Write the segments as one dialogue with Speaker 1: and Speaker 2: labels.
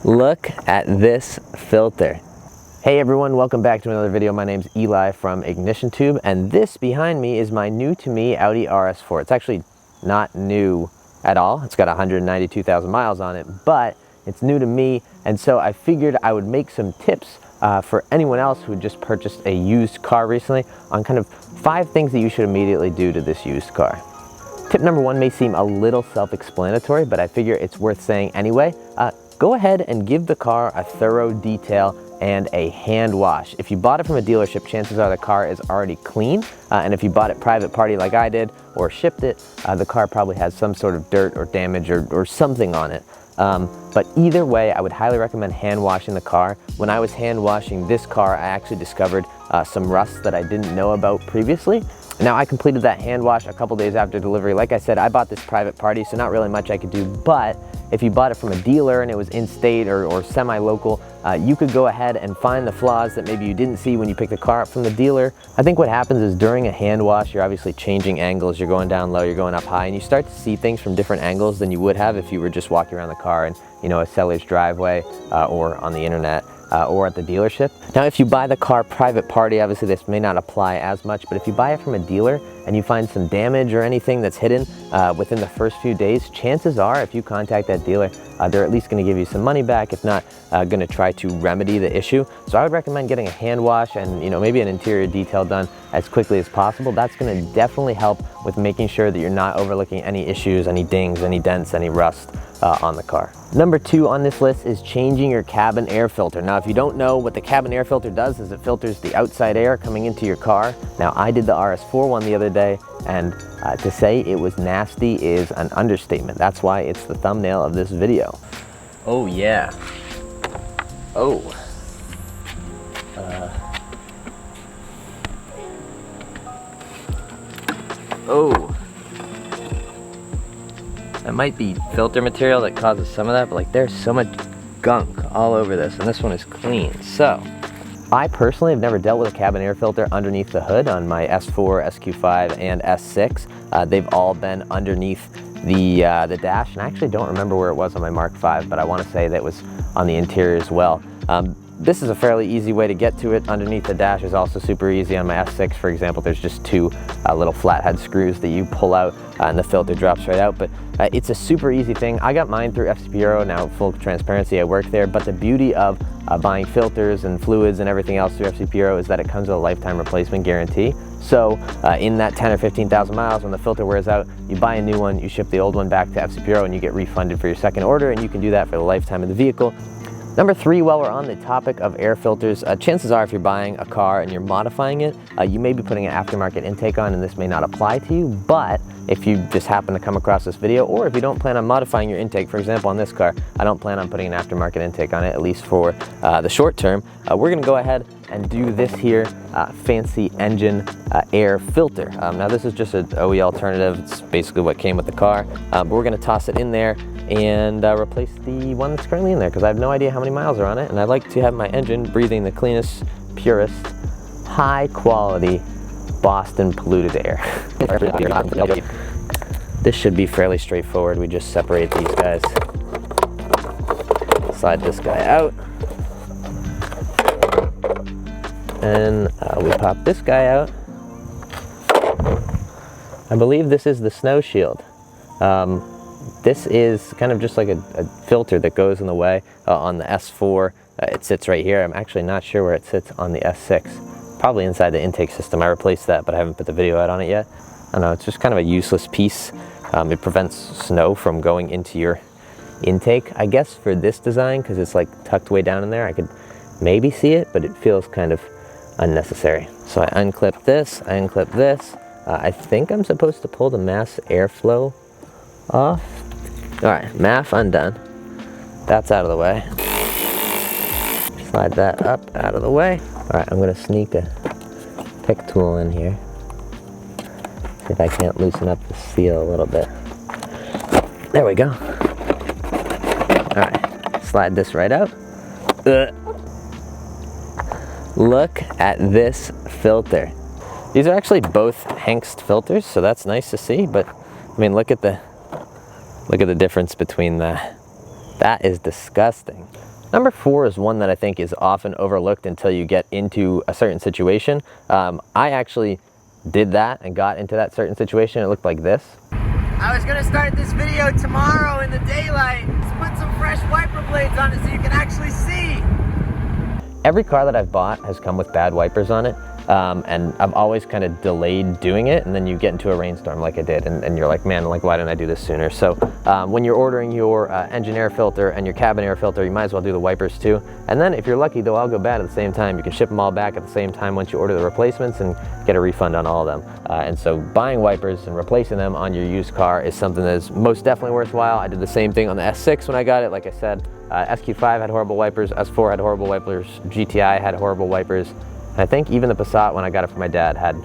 Speaker 1: Look at this filter. Hey everyone, welcome back to another video. My name's Eli from IgnitionTube, and this behind me is my new to me Audi RS4. It's actually not new at all. It's got 192,000 miles on it, but it's new to me, and so I figured I would make some tips for anyone else who just purchased a used car recently on kind of 5 things that you should immediately do to this used car. Tip number 1 may seem a little self-explanatory, but I figure it's worth saying anyway. Go ahead and give the car a thorough detail and a hand wash. If you bought it from a dealership, chances are the car is already clean. And if you bought it private party like I did, or shipped it, the car probably has some sort of dirt or damage or something on it. But either way, I would highly recommend hand washing the car. When I was hand washing this car, I actually discovered some rust that I didn't know about previously. Now, I completed that hand wash a couple days after delivery. Like I said, I bought this private party, so not really much I could do, but if you bought it from a dealer and it was in-state or semi-local, you could go ahead and find the flaws that maybe you didn't see when you picked the car up from the dealer. I think what happens is during a hand wash, you're obviously changing angles. You're going down low, you're going up high, and you start to see things from different angles than you would have if you were just walking around the car in, a seller's driveway or on the internet. Or at the dealership. Now, if you buy the car private party, obviously this may not apply as much, but if you buy it from a dealer and you find some damage or anything that's hidden within the first few days, chances are if you contact that dealer, they're at least going to give you some money back, if not going to try to remedy the issue. So I would recommend getting a hand wash and maybe an interior detail done as quickly as possible. That's going to definitely help with making sure that you're not overlooking any issues, any dings, any dents, any rust on the car. Number 2 on this list is changing your cabin air filter. Now, if you don't know what the cabin air filter does, is it filters the outside air coming into your car. Now, I did the RS4 one the other day, and to say it was nasty is an understatement. That's why it's the thumbnail of this video. Oh yeah. Oh. Oh. That might be filter material that causes some of that, but like there's so much gunk all over this, and this one is clean. So I personally have never dealt with a cabin air filter underneath the hood on my S4, SQ5, and S6. They've all been underneath the dash, and I actually don't remember where it was on my Mark V, but I want to say that it was on the interior as well. This is a fairly easy way to get to it. Underneath the dash is also super easy. On my S6, for example, there's just 2 little flathead screws that you pull out and the filter drops right out. But it's a super easy thing. I got mine through FC Bureau. Now, full transparency, I work there. But the beauty of buying filters and fluids and everything else through FC Bureau is that it comes with a lifetime replacement guarantee. So in that 10 or 15,000 miles, when the filter wears out, you buy a new one, you ship the old one back to FC Bureau, and you get refunded for your second order, and you can do that for the lifetime of the vehicle. Number 3, while we're on the topic of air filters, chances are if you're buying a car and you're modifying it, you may be putting an aftermarket intake on, and this may not apply to you, but if you just happen to come across this video, or if you don't plan on modifying your intake, for example on this car, I don't plan on putting an aftermarket intake on it, at least for the short term, we're going to go ahead and do this here fancy engine air filter. Now this is just an OE alternative. It's basically what came with the car, but we're going to toss it in there and replace the one that's currently in there, because I have no idea how many miles are on it, and I like to have my engine breathing the cleanest, purest, high quality Boston polluted air. This should be fairly straightforward. We just separate these guys, slide this guy out, and we pop this guy out. I believe this is the snow shield. This is kind of just like a filter that goes in the way on the S4. It sits right here. I'm actually not sure where it sits on the S6. Probably inside the intake system. I replaced that, but I haven't put the video out on it yet. I don't know, it's just kind of a useless piece. It prevents snow from going into your intake. I guess for this design, because it's like tucked way down in there, I could maybe see it, but it feels kind of unnecessary. So I unclip this, I unclip this. I think I'm supposed to pull the mass airflow off. All right, MAF undone. That's out of the way. Slide that up out of the way. All right, I'm gonna sneak a pick tool in here. See if I can't loosen up the seal a little bit. There we go. All right, slide this right out. Look at this filter. These are actually both Hengst filters, so that's nice to see, but I mean, look at the difference between that. That is disgusting. Number 4 is one that I think is often overlooked until you get into a certain situation. I actually did that and got into that certain situation. It looked like this. I was gonna start this video tomorrow in the daylight. Let's put some fresh wiper blades on it so you can actually see. Every car that I've bought has come with bad wipers on it. And I've always kind of delayed doing it, and then you get into a rainstorm like I did, and you're like, man, like, why didn't I do this sooner? So when you're ordering your engine air filter and your cabin air filter, you might as well do the wipers too. And then if you're lucky, they'll all go bad at the same time. You can ship them all back at the same time once you order the replacements and get a refund on all of them. And so buying wipers and replacing them on your used car is something that is most definitely worthwhile. I did the same thing on the S6 when I got it. Like I said, SQ5 had horrible wipers, S4 had horrible wipers, GTI had horrible wipers. I think even the Passat, when I got it from my dad, had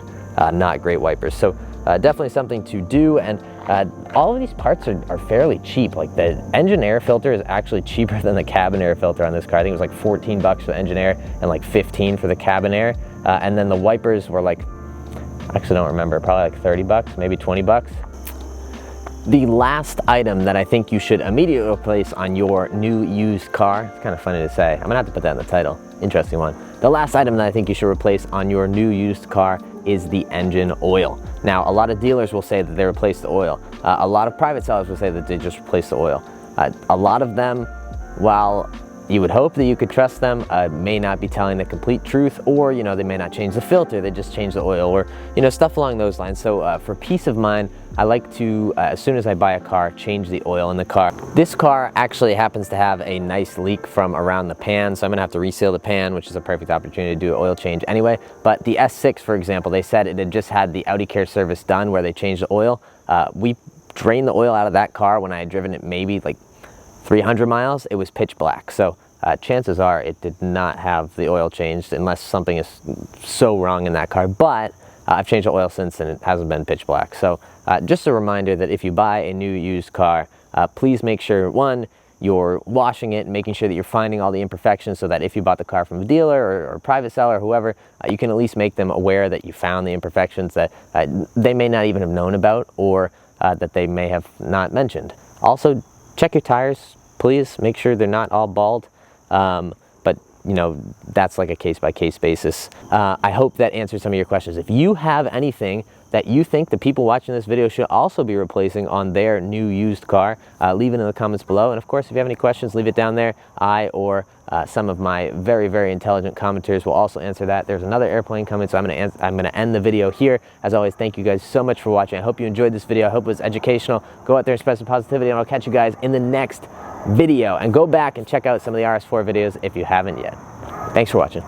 Speaker 1: not great wipers. So definitely something to do. And all of these parts are fairly cheap. Like the engine air filter is actually cheaper than the cabin air filter on this car. I think it was like 14 bucks for the engine air and like 15 for the cabin air. And then the wipers were like, I actually don't remember, probably like 30 bucks, maybe 20 bucks. The last item that I think you should immediately replace on your new used car, it's kind of funny to say, I'm gonna have to put that in the title, interesting one. The last item that I think you should replace on your new used car is the engine oil. Now, a lot of dealers will say that they replace the oil. A lot of private sellers will say that they just replace the oil. A lot of them, while you would hope that you could trust them, may not be telling the complete truth, or they may not change the filter, they just change the oil, or stuff along those lines. So for peace of mind, I like to, as soon as I buy a car, change the oil in the car. This car actually happens to have a nice leak from around the pan, so I'm gonna have to reseal the pan, which is a perfect opportunity to do an oil change anyway. But the S6, for example, they said it had just had the Audi Care service done where they changed the oil. We drained the oil out of that car when I had driven it maybe like 300 miles, it was pitch black. So chances are it did not have the oil changed unless something is so wrong in that car. But I've changed the oil since and it hasn't been pitch black. So just a reminder that if you buy a new used car, please make sure, one, you're washing it and making sure that you're finding all the imperfections so that if you bought the car from a dealer or private seller or whoever, you can at least make them aware that you found the imperfections that they may not even have known about, or that they may have not mentioned. Also, check your tires, please. Make sure they're not all bald. But that's like a case-by-case basis. I hope that answers some of your questions. If you have anything that you think the people watching this video should also be replacing on their new used car, leave it in the comments below. And of course, if you have any questions, leave it down there. I or some of my very, very intelligent commenters will also answer that. There's another airplane coming, so I'm gonna end the video here. As always, thank you guys so much for watching. I hope you enjoyed this video. I hope it was educational. Go out there and spread some positivity, and I'll catch you guys in the next video. And go back and check out some of the RS4 videos if you haven't yet. Thanks for watching.